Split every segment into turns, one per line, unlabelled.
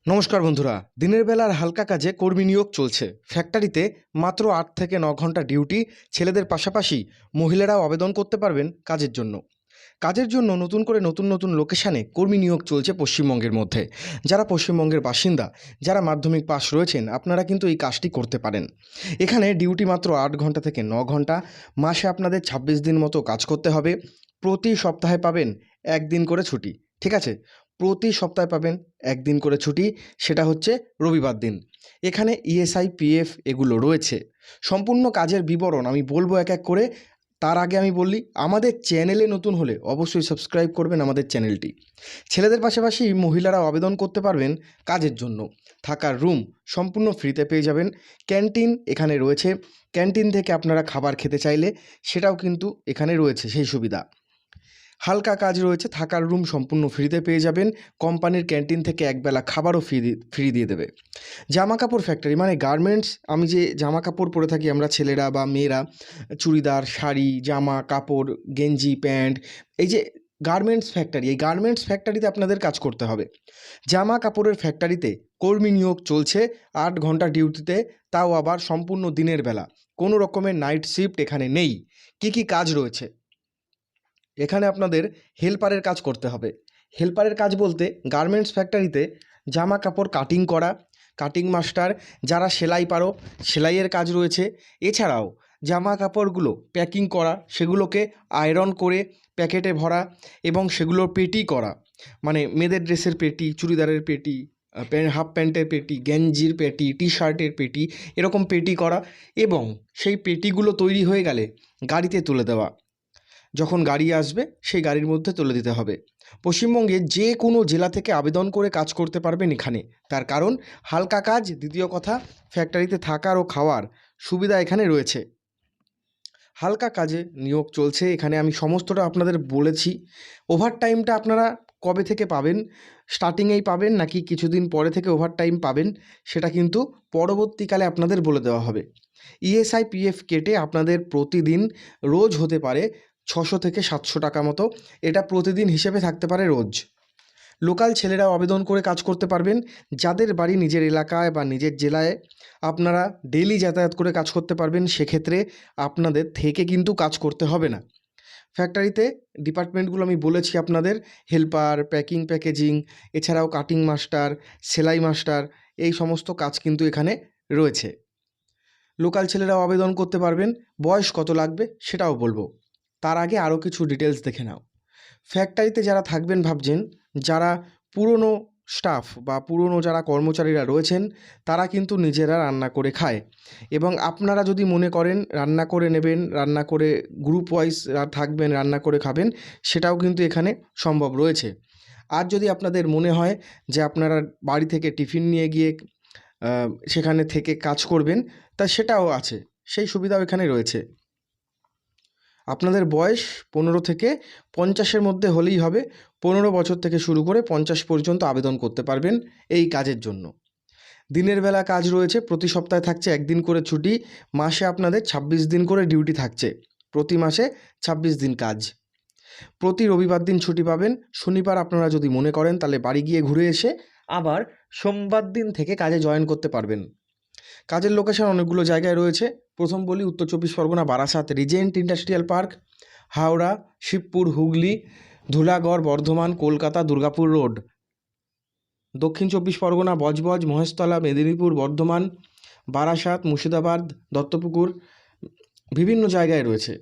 নমস্কার বন্ধুরা, দিনের বেলার হালকা কাজে কর্মী নিয়োগ চলছে। ফ্যাক্টরিতে মাত্র ৮ থেকে ৯ ঘন্টা ডিউটি। ছেলেদের পাশাপাশি মহিলারাও আবেদন করতে পারবেন কাজের জন্য। কাজের জন্য নতুন করে নতুন লোকেশানে কর্মী নিয়োগ চলছে পশ্চিমবঙ্গের মধ্যে। যারা পশ্চিমবঙ্গের বাসিন্দা, যারা মাধ্যমিক পাশ রয়েছেন, আপনারা কিন্তু এই কাজটি করতে পারেন। এখানে ডিউটি মাত্র ৮ ঘন্টা থেকে ৯ ঘন্টা। মাসে আপনাদের ২৬ দিন মতো কাজ করতে হবে। প্রতি সপ্তাহে পাবেন ১ দিন করে ছুটি। ঠিক আছে? প্রতি সপ্তাহে পাবেন ১ দিন করে ছুটি, সেটা হচ্ছে রবিবার দিন। এখানে ইএসআই, পিএফ এগুলো রয়েছে। সম্পূর্ণ কাজের বিবরণ আমি বলবো এক এক করে। তার আগে আমি বলি, আমাদের চ্যানেলে নতুন হলে অবশ্যই সাবস্ক্রাইব করবেন আমাদের চ্যানেলটি। ছেলেদের পাশাপাশি মহিলারাও আবেদন করতে পারবেন কাজের জন্য। থাকার রুম সম্পূর্ণ ফ্রিতে পেয়ে যাবেন। ক্যান্টিন এখানে রয়েছে। ক্যান্টিন থেকে আপনারা খাবার খেতে চাইলে সেটাও কিন্তু এখানে রয়েছে সেই সুবিধা। হালকা কাজ রয়েছে, থাকার রুম সম্পূর্ণ ফ্রিতে পেয়ে যাবেন। কোম্পানির ক্যান্টিন থেকে একবেলা খাবারও ফ্রি দিয়ে দেবে। জামা কাপড় ফ্যাক্টরি মানে গার্মেন্টস। আমি যে জামা কাপড় পরে থাকি আমরা ছেলেরা বা মেয়েরা, চুড়িদার, শাড়ি, জামা কাপড়, গেঞ্জি, প্যান্ট, এই যে গার্মেন্টস ফ্যাক্টরি, এই গার্মেন্টস ফ্যাক্টরিতে আপনাদের কাজ করতে হবে। জামা কাপড়ের ফ্যাক্টরিতে কর্মী নিয়োগ চলছে ৮ ঘন্টা ডিউটিতে, তাও আবার সম্পূর্ণ দিনের বেলা। কোনো রকমের নাইট শিফট এখানে নেই। কী কাজ রয়েছে এখানে? আপনাদের হেল্পারের কাজ করতে হবে। হেল্পারের কাজ বলতে গার্মেন্টস ফ্যাক্টরিতে জামা কাপড় কাটিং করা, কাটিং মাস্টার। যারা সেলাই পারো, সেলাইয়ের কাজ রয়েছে। এছাড়াও জামা কাপড়গুলো প্যাকিং করা, সেগুলোকে আয়রন করে প্যাকেটে ভরা এবং সেগুলোর পেটি করা, মানে মেয়েদের ড্রেসের পেটি, চুড়িদারের পেটি, হাফ প্যান্টের পেটি, গেঞ্জির পেটি, টি শার্টের পেটি, এরকম পেটি করা এবং সেই পেটিগুলো তৈরি হয়ে গেলে গাড়িতে তুলে দেওয়া। যখন গাড়ি আসবে সেই গাড়ির মধ্যে তুলে দিতে হবে। পশ্চিমবঙ্গে যে কোনো জেলা থেকে আবেদন করে কাজ করতে পারবেন এখানে। তার কারণ হালকা কাজ, দ্বিতীয় কথা ফ্যাক্টরিতে থাকার ও খাওয়ার সুবিধা এখানে রয়েছে। হালকা কাজে নিয়োগ চলছে এখানে, আমি সমস্তটা আপনাদের বলেছি। ওভারটাইমটা আপনারা কবে থেকে পাবেন? স্টার্টিংয়েই পাবেন নাকি কিছুদিন পরে থেকে ওভারটাইম পাবেন, সেটা কিন্তু পরবর্তীকালে আপনাদের বলে দেওয়া হবে। ইএসআই, পিএফ কেটে আপনাদের প্রতিদিন রোজ হতে পারে ৬০০ থেকে ৭০০ টাকা মতো। এটা প্রতিদিন হিসেবে থাকতে পারে রোজ। লোকাল ছেলেরাও আবেদন করে কাজ করতে পারবেন। যাদের বাড়ি নিজের এলাকায় বা নিজের জেলায়, আপনারা ডেইলি যাতায়াত করে কাজ করতে পারবেন। সেক্ষেত্রে আপনাদের থেকে কিন্তু কাজ করতে হবে না। ফ্যাক্টরিতে ডিপার্টমেন্টগুলো আমি বলেছি আপনাদের: হেল্পার, প্যাকিং প্যাকেজিং, এছাড়াও কাটিং মাস্টার, সেলাই মাস্টার, এই সমস্ত কাজ কিন্তু এখানে রয়েছে। লোকাল ছেলেরাও আবেদন করতে পারবেন। বয়স কত লাগবে সেটাও বলবো। তার আগে আরও কিছু ডিটেলস দেখে নাও। ফ্যাক্টরিতে যারা থাকবেন ভাবছেন, যারা পুরনো স্টাফ বা পুরনো যারা কর্মচারীরা রয়েছেন, তারা কিন্তু নিজেরা রান্না করে খায়। এবং আপনারা যদি মনে করেন রান্না করে নেবেন, রান্না করে গ্রুপ ওয়াইজ থাকবেন, রান্না করে খাবেন, সেটাও কিন্তু এখানে সম্ভব রয়েছে। আর যদি আপনাদের মনে হয় যে আপনারা বাড়ি থেকে টিফিন নিয়ে গিয়ে সেখানে থেকে কাজ করবেন, তা সেটাও আছে, সেই সুবিধাও এখানে রয়েছে। আপনাদের বয়স ১৫ থেকে ৫০-এর মধ্যে হলেই হবে। ১৫ বছর থেকে শুরু করে ৫০ পর্যন্ত আবেদন করতে পারবেন এই কাজের জন্য। দিনের বেলা কাজ রয়েছে, প্রতি সপ্তাহে থাকছে ১ দিন করে ছুটি। মাসে আপনাদের ২৬ দিন করে ডিউটি থাকছে। প্রতি মাসে ২৬ দিন কাজ। প্রতি রবিবার দিন ছুটি পাবেন। শনিবার আপনারা যদি মনে করেন তাহলে বাড়ি গিয়ে ঘুরে এসে আবার সোমবার দিন থেকে কাজে জয়েন করতে পারবেন। কাজের লোকেশন অনেকগুলো জায়গায় রয়েছে। প্রথম বলি, উত্তর ২৪ Pargana Barasat Regent industrial park, Howrah, Shibpur, Hooghly, Dhulagarh, Bardhaman, Kolkata, Durgapur road. দক্ষিণ ২৪ পরগনা বজবজ, মহেশতলা, মেদিনীপুর, বর্ধমান, বারাসাত, মুর্শিদাবাদ, দত্তপুকুর, বিভিন্ন জায়গায় রয়েছে।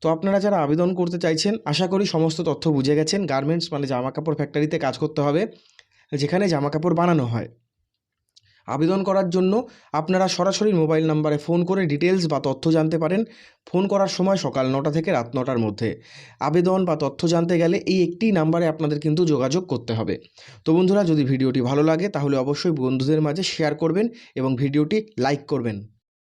তো আপনারা যারা আবেদন করতে চাইছেন, আশা করি সমস্ত তথ্য বুঝে গেছেন। গার্মেন্টস মানে জামা কাপড় ফ্যাক্টরিতে কাজ করতে হবে, যেখানে জামা কাপড় বানানো হয়। আবেদন করার জন্য আপনারা সরাসরি মোবাইল নাম্বারে ফোন করে ডিটেলস বা তথ্য জানতে পারেন। ফোন করার সময় সকাল ৯টা থেকে রাত ৯টার মধ্যে। আবেদন বা তথ্য জানতে গেলে এই একটি নাম্বারে আপনাদের কিন্তু যোগাযোগ করতে হবে। তো বন্ধুরা, যদি ভিডিওটি ভালো লাগে তাহলে অবশ্যই বন্ধুদের মাঝে শেয়ার করবেন এবং ভিডিওটি লাইক করবেন।